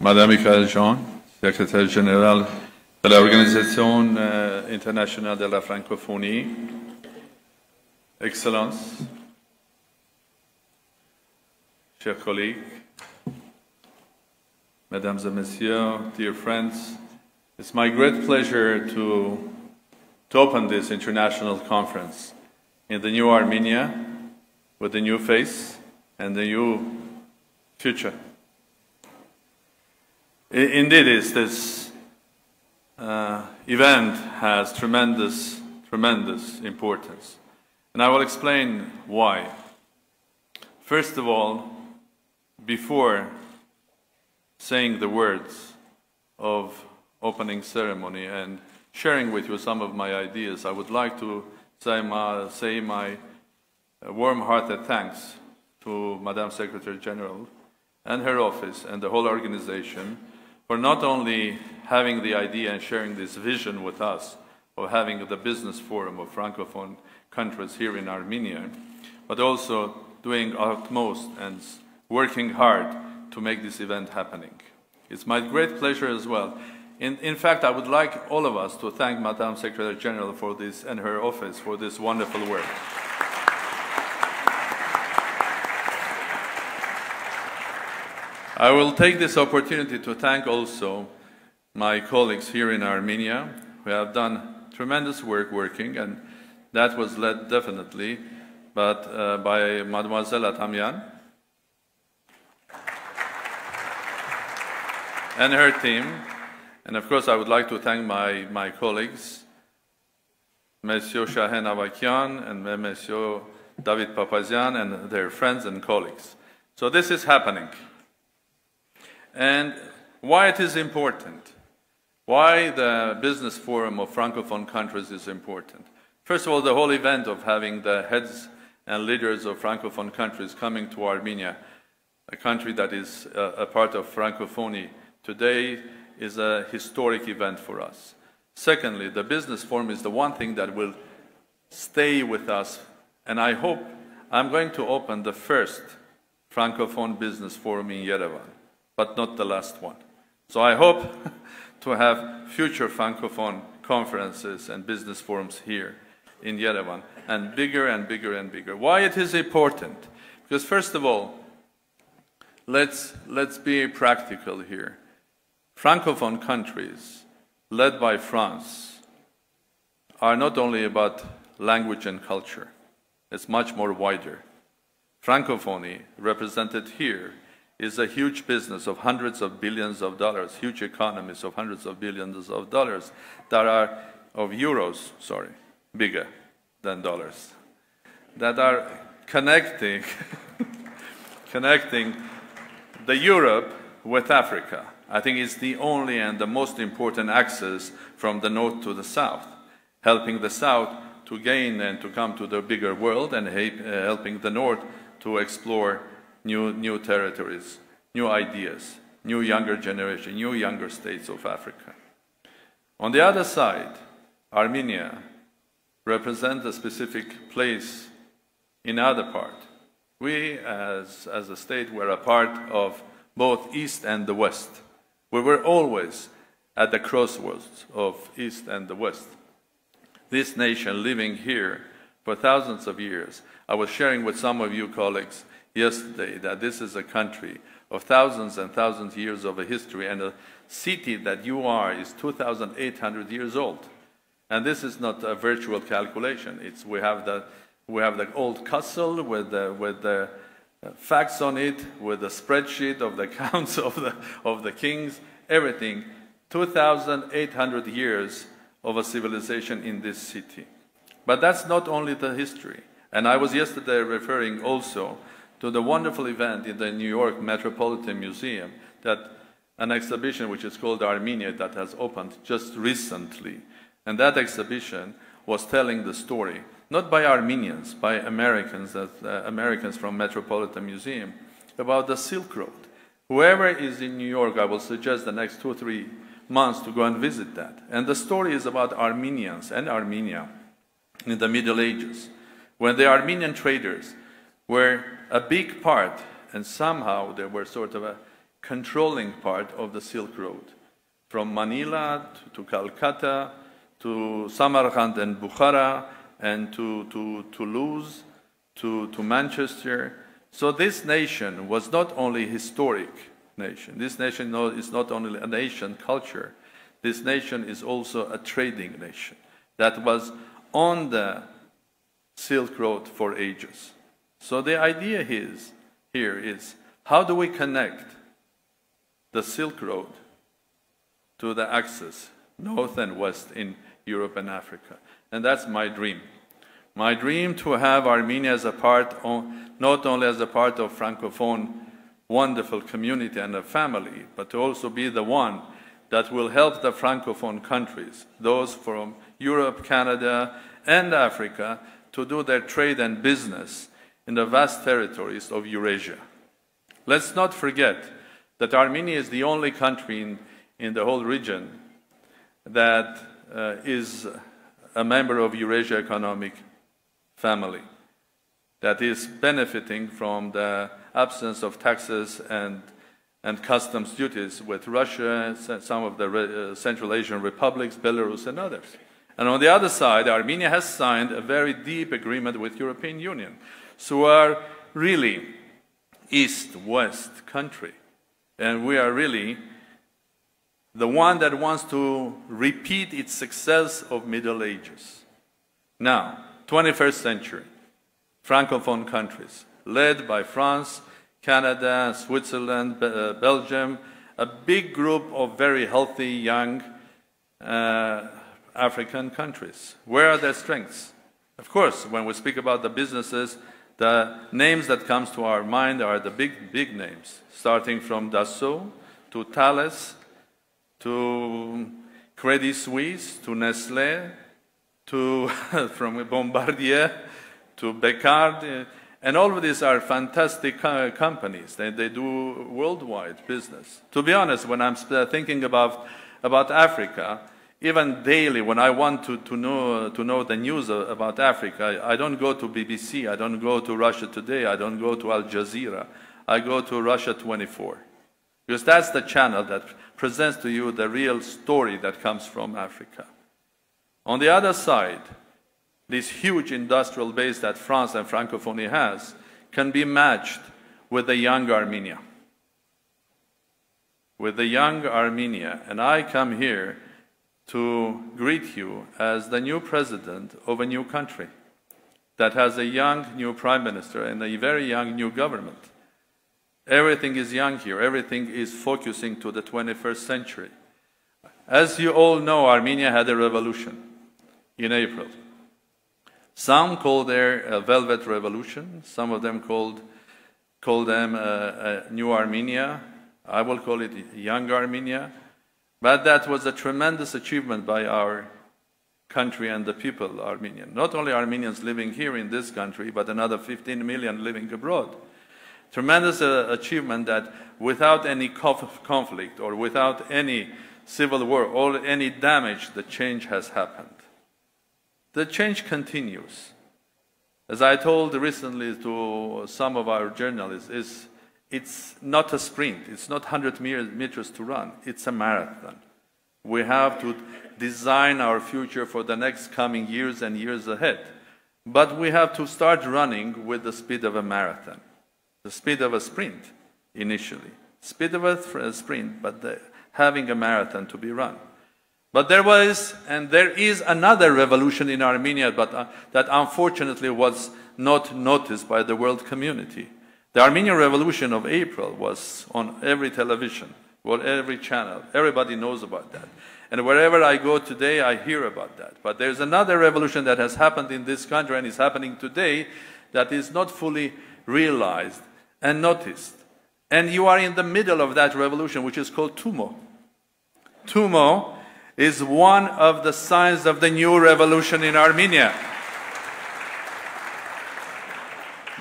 Madame Michael Jean, secrétaire général de l'Organisation internationale de la francophonie, Excellences, chers collègues, Mesdames et Messieurs, dear friends, it's my great pleasure to open this international conference in the new Armenia with a new face and a new future. Indeed, this event has tremendous importance, and I will explain why. First of all, before saying the words of opening ceremony and sharing with you some of my ideas, I would like to say my warm-hearted thanks to Madam Secretary General and her office and the whole organization for not only having the idea and sharing this vision with us of having the business forum of Francophone countries here in Armenia, but also doing utmost and working hard to make this event happening. It's my great pleasure as well. In fact, I would like all of us to thank Madam Secretary General for this and her office for this wonderful work. I will take this opportunity to thank also my colleagues here in Armenia who have done tremendous work working, and that was led definitely by Mademoiselle Atamian and her team. And of course, I would like to thank my colleagues, Monsieur Shahen Avakian and Monsieur David Papazian and their friends and colleagues. So this is happening. And why it is important, why the Business Forum of Francophone countries is important. First of all, the whole event of having the heads and leaders of Francophone countries coming to Armenia, a country that is a part of Francophonie today, is a historic event for us. Secondly, the Business Forum is the one thing that will stay with us, and I hope I'm going to open the first Francophone Business Forum in Yerevan, but not the last one. So I hope to have future Francophone conferences and business forums here in Yerevan, and bigger and bigger and bigger. Why it is important? Because first of all, let's be practical here. Francophone countries, led by France, are not only about language and culture. It's much more wider. Francophonie, represented here, is a huge business of hundreds of billions of dollars, huge economies of hundreds of billions of dollars that are, of euros, sorry, bigger than dollars, that are connecting the Europe with Africa. I think it's the only and the most important access from the north to the south, helping the south to gain and to come to the bigger world, and helping the north to explore new territories, new ideas, new younger generation, new younger states of Africa. On the other side, Armenia represents a specific place in other part. We, as a state, were a part of both East and the West. We were always at the crossroads of East and the West. This nation living here for thousands of years. I was sharing with some of you colleagues yesterday that this is a country of thousands and thousands of years of a history, and a city that you are is 2,800 years old. And this is not a virtual calculation. We have the old castle with the facts on it, with the spreadsheet of the counts of the kings, everything. 2,800 years of a civilization in this city. But that's not only the history. And I was yesterday referring also to the wonderful event in the New York Metropolitan Museum, that an exhibition which is called Armenia that has opened just recently. And that exhibition was telling the story, not by Armenians, by Americans, Americans from Metropolitan Museum, about the Silk Road. Whoever is in New York, I will suggest the next 2 or 3 months to go and visit that. And the story is about Armenians and Armenia in the Middle Ages, when the Armenian traders were a big part, and somehow they were sort of a controlling part of the Silk Road, from Manila to Calcutta, to Samarkand and Bukhara, and to Toulouse, to Manchester. So this nation was not only a historic nation. This nation is not only a nation culture. This nation is also a trading nation that was on the Silk Road for ages. So the idea here is how do we connect the Silk Road to the axis, north and west in Europe and Africa. And that's my dream. My dream to have Armenia as a part, not only as a part of Francophone wonderful community and a family, but to also be the one that will help the Francophone countries, those from Europe, Canada, and Africa, to do their trade and business in the vast territories of Eurasia. Let's not forget that Armenia is the only country in the whole region that is a member of Eurasia Economic Family, that is benefiting from the absence of taxes and customs duties with Russia, some of the Central Asian republics, Belarus, and others. And on the other side, Armenia has signed a very deep agreement with the European Union. So we are really East-West country. And we are really the one that wants to repeat its success of Middle Ages. Now, 21st century, Francophone countries, led by France, Canada, Switzerland, Belgium, a big group of very healthy, young African countries. Where are their strengths? Of course, when we speak about the businesses, the names that comes to our mind are the big names, starting from Dassault to Thales, to Credit Suisse, to Nestlé, to from Bombardier, to Beccard, and all of these are fantastic companies. They do worldwide business. To be honest, when I'm thinking about Africa, even daily, when I want to know the news about Africa, I don't go to BBC, I don't go to Russia Today, I don't go to Al Jazeera. I go to Russia 24. Because that's the channel that presents to you the real story that comes from Africa. On the other side, this huge industrial base that France and Francophonie has can be matched with the young Armenia. With the young Armenia. And I come here to greet you as the new president of a new country that has a young new prime minister and a very young new government. Everything is young here. Everything is focusing to the 21st century. As you all know, Armenia had a revolution in April. Some call there a Velvet Revolution. Some of them call them a New Armenia. I will call it Young Armenia. But that was a tremendous achievement by our country and the people, Armenian. Not only Armenians living here in this country, but another 15 million living abroad. Tremendous achievement that without any conflict or without any civil war or any damage, the change has happened. The change continues. As I told recently to some of our journalists, it's not a sprint. It's not 100 meters to run. It's a marathon. We have to design our future for the next coming years and years ahead. But we have to start running with the speed of a marathon. The speed of a sprint, initially. Speed of a sprint, but having a marathon to be run. But there was, and there is another revolution in Armenia, but that unfortunately was not noticed by the world community. The Armenian Revolution of April was on every television, or every channel. Everybody knows about that. And wherever I go today, I hear about that. But there's another revolution that has happened in this country and is happening today that is not fully realized and noticed. And you are in the middle of that revolution, which is called Tumo. Tumo is one of the signs of the new revolution in Armenia.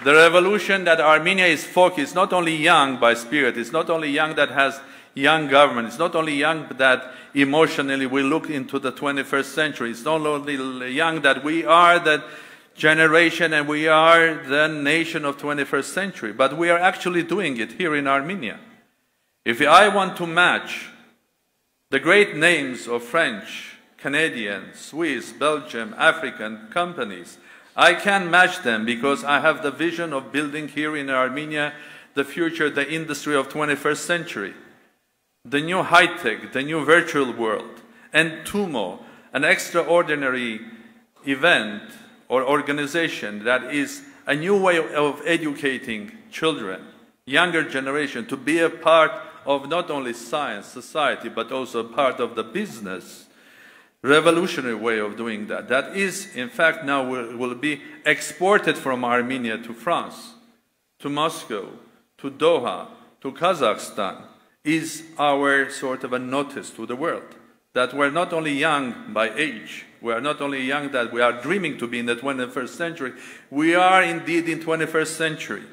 The revolution that Armenia is focused, not only young by spirit, it's not only young that has young government, it's not only young that emotionally we look into the 21st century, it's not only young that we are the generation and we are the nation of 21st century, but we are actually doing it here in Armenia. If I want to match the great names of French, Canadian, Swiss, Belgian, African companies, I can match them because I have the vision of building here in Armenia the future, the industry of 21st century, the new high-tech, the new virtual world, and TUMO, an extraordinary event or organization that is a new way of educating children, younger generation, to be a part of not only science, society, but also part of the business. Revolutionary way of doing that. That is, in fact, now will be exported from Armenia to France, to Moscow, to Doha, to Kazakhstan, is our sort of a notice to the world that we're not only young by age, we are not only young that we are dreaming to be in the 21st century, we are indeed in 21st century.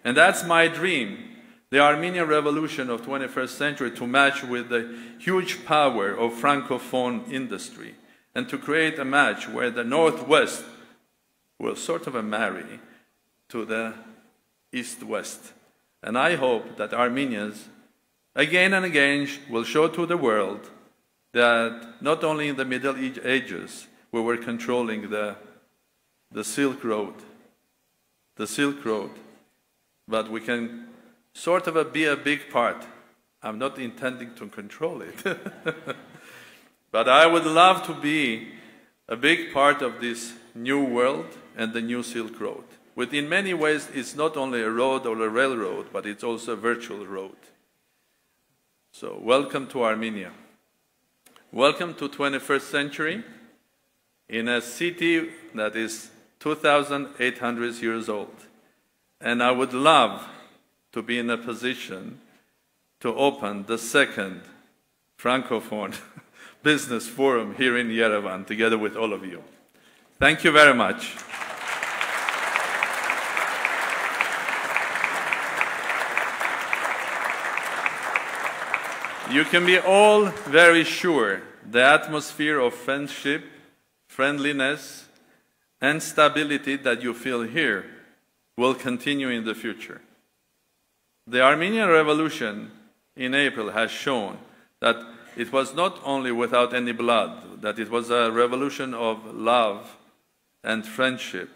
And that's my dream, the Armenian revolution of 21st century, to match with the huge power of francophone industry and to create a match where the Northwest will sort of marry to the East-West. And I hope that Armenians again and again will show to the world that not only in the Middle Ages we were controlling the Silk Road, but we can sort of be a big part. I'm not intending to control it, but I would love to be a big part of this new world and the new Silk Road. Which in many ways it's not only a road or a railroad, but it's also a virtual road. So welcome to Armenia. Welcome to 21st century in a city that is 2,800 years old. And I would love to be in a position to open the second Francophone business forum here in Yerevan together with all of you. Thank you very much. You can be all very sure the atmosphere of friendship, friendliness, and stability that you feel here will continue in the future. The Armenian Revolution in April has shown that it was not only without any blood, that it was a revolution of love and friendship.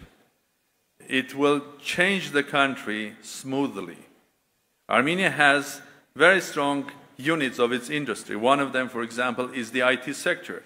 It will change the country smoothly. Armenia has very strong units of its industry. One of them, for example, is the IT sector.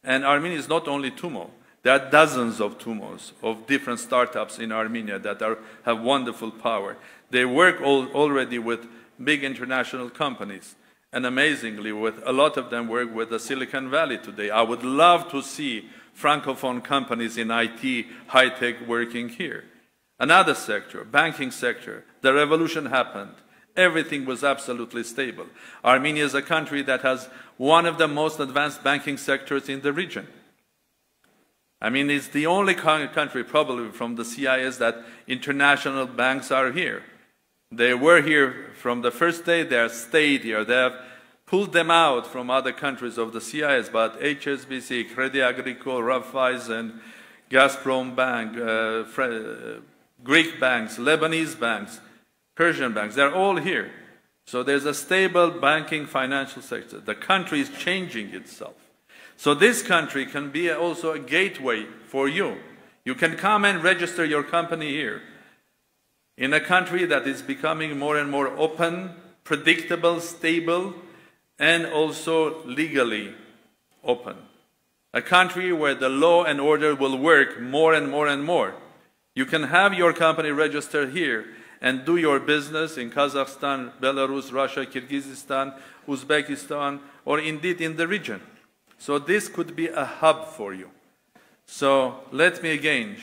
And Armenia is not only TUMO. There are dozens of TUMOs, of different startups in Armenia that have wonderful power. They work already with big international companies. And amazingly, a lot of them work with the Silicon Valley today. I would love to see Francophone companies in IT, high-tech working here. Another sector, banking sector, the revolution happened. Everything was absolutely stable. Armenia is a country that has one of the most advanced banking sectors in the region. I mean, it's the only country probably from the CIS that international banks are here. They were here from the first day, they have stayed here. They have pulled them out from other countries of the CIS, but HSBC, Crédit Agricole, Raiffeisen, Gazprom Bank, Greek banks, Lebanese banks, Persian banks, they're all here. So there's a stable banking financial sector. The country is changing itself. So this country can be also a gateway for you. You can come and register your company here. In a country that is becoming more and more open, predictable, stable, and also legally open. A country where the law and order will work more and more and more. You can have your company registered here and do your business in Kazakhstan, Belarus, Russia, Kyrgyzstan, Uzbekistan, or indeed in the region. So this could be a hub for you. So let me again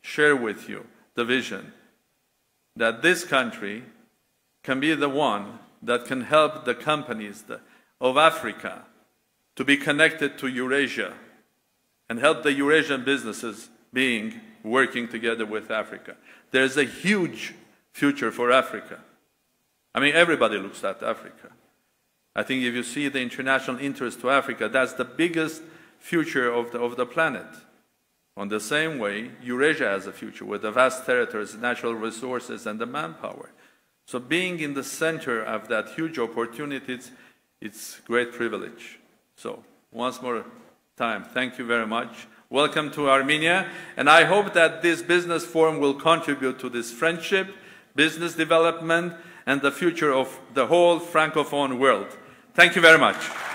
share with you the vision that this country can be the one that can help the companies of Africa to be connected to Eurasia and help the Eurasian businesses working together with Africa. There's a huge future for Africa. I mean, everybody looks at Africa. I think if you see the international interest to Africa, that's the biggest future of the planet. On the same way, Eurasia has a future with the vast territories, natural resources, and the manpower. So being in the center of that huge opportunities, it's great privilege. So once more time, thank you very much. Welcome to Armenia, and I hope that this business forum will contribute to this friendship, business development, and the future of the whole Francophone world. Thank you very much.